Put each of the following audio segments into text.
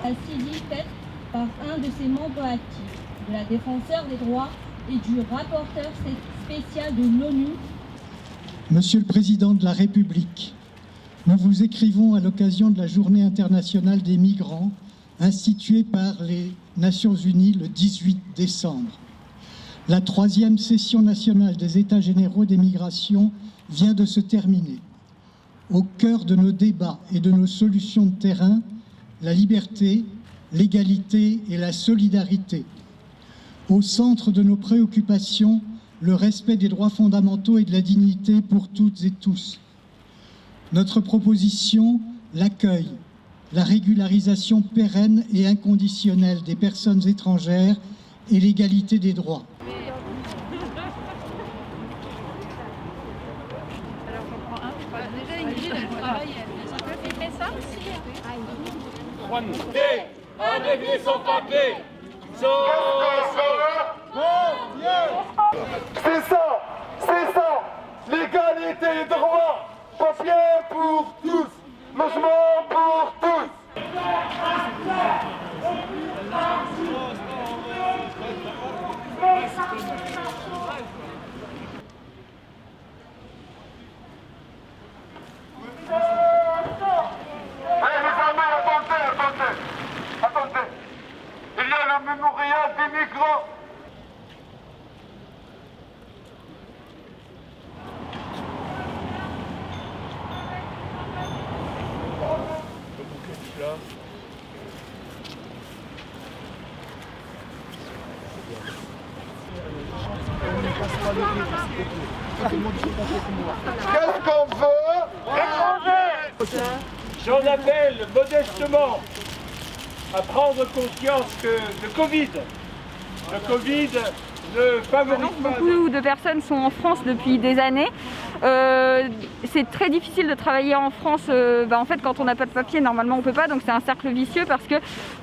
La saisie faite par un de ses membres actifs, de la défenseure des droits et du rapporteur spécial de l'ONU. Monsieur le Président de la République, nous vous écrivons à l'occasion de la Journée internationale des migrants instituée par les Nations Unies le 18 décembre. La 3e session nationale des États généraux des migrations vient de se terminer. Au cœur de nos débats et de nos solutions de terrain, la liberté, l'égalité et la solidarité. Au centre de nos préoccupations, le respect des droits fondamentaux et de la dignité pour toutes et tous. Notre proposition, l'accueil, la régularisation pérenne et inconditionnelle des personnes étrangères et l'égalité des droits. Avec les sans-papiers, c'est ça, l'égalité des droits, papier pour tous, logement pour tous. Attendez, il y a le mémorial des migrants. Qu'est-ce qu'on veut? Étranger! J'en appelle modestement à prendre conscience que le Covid ne favorise pas. Beaucoup de personnes sont en France depuis des années. C'est très difficile de travailler en France. En fait, quand on n'a pas de papier, normalement on peut pas. Donc c'est un cercle vicieux parce que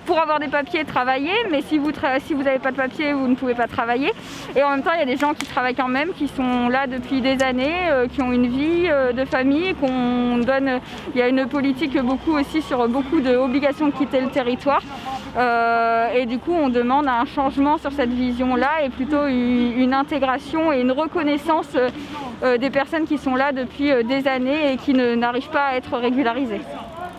pour avoir des papiers, travailler. Mais si vous n'avez pas de papier, vous ne pouvez pas travailler. Et en même temps, il y a des gens qui travaillent quand même, qui sont là depuis des années, qui ont une vie de famille, qu'on donne. Il y a une politique beaucoup aussi sur beaucoup d'obligations de quitter le territoire. Et du coup, on demande un changement sur cette vision-là et plutôt une intégration et une reconnaissance des personnes qui sont là depuis des années et qui n'arrivent pas à être régularisées.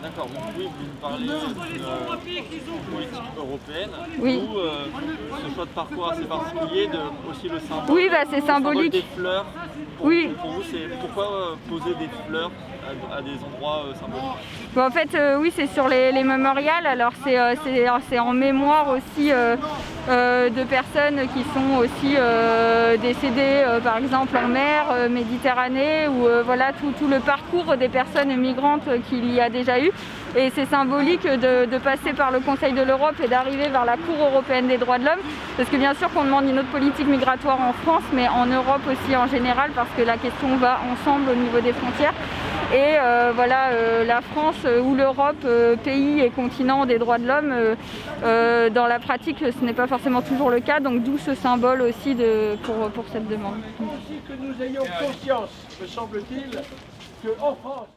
D'accord, donc oui, vous nous parlez d'une politique européenne. Oui. Où ce choix de parcours assez particulier, aussi le symbole, oui, c'est symbolique. Des fleurs. Oui. Pour vous, c'est pourquoi poser des fleurs à des endroits symboliques? En fait, oui, c'est sur les mémorials. Alors c'est en mémoire aussi de personnes qui sont aussi décédées, par exemple en mer, Méditerranée, ou voilà tout le parcours des personnes migrantes qu'il y a déjà eu. Et c'est symbolique de passer par le Conseil de l'Europe et d'arriver vers la Cour européenne des droits de l'homme. Parce que bien sûr qu'on demande une autre politique migratoire en France, mais en Europe aussi en général, parce que la question va ensemble au niveau des frontières. Et la France ou l'Europe, pays et continent des droits de l'homme, dans la pratique, ce n'est pas forcément toujours le cas. Donc d'où ce symbole aussi pour cette demande. Il faut aussi que nous ayons conscience, me semble-t-il, qu'en France,